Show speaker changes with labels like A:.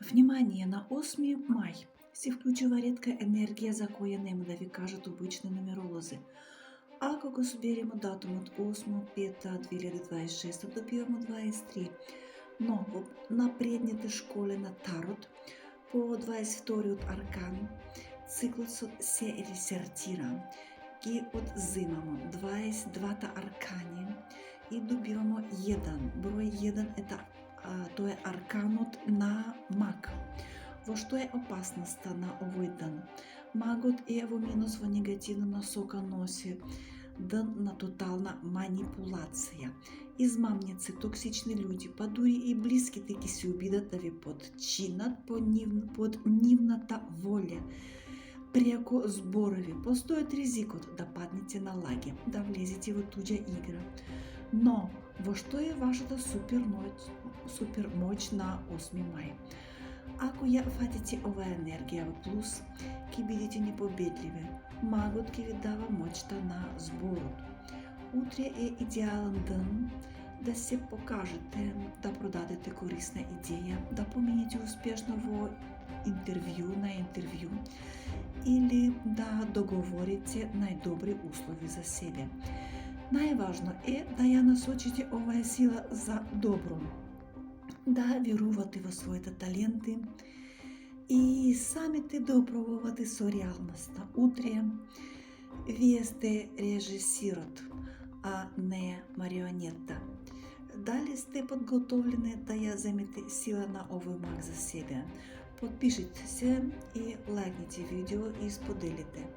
A: Внимание, на 8 май се вклучува ретка енергија за која нема да ви кажат обични нумеролози. Ако го собереме датумот 8.5.2026, добиваме 23. Но во напредните школи на Тарот, по 22-иот аркан, циклусот се ресертира. Ги одземаме 22-та аркани и добиваме 1. Број 1 тоа е арканот на маг. Во што е опасноста на овој ден? Магот е во минус, во негативна насока, носи ден на тотална манипулација. Измамници, токсични луѓе, па дури и блиските ќе се обидат да ви подчинат под нивната волја. Преку зборови постојат ризикот да паднете на лаги, да влезете во туѓа игра. Но, во што е вашата супермоќ на 8 мај? Ако ја фатите оваа енергија во плюс, ќе бидете непобедливи. Магот ќе ви дава моќта на зборот. Утре е идеален ден да се покажете, да продадете корисна идеја, да помените успешно во интервју или да договорите најдобри услови за себе. Најважно е да ја насочите оваа сила за добро, да верувате во своите таленти и самите да управувате со реалноста. Утре вие сте режисирот, а не марионета. Дали сте подготовлени да ја земете сила на овој маг за себе? Подпишете се и лајкните видео и споделите.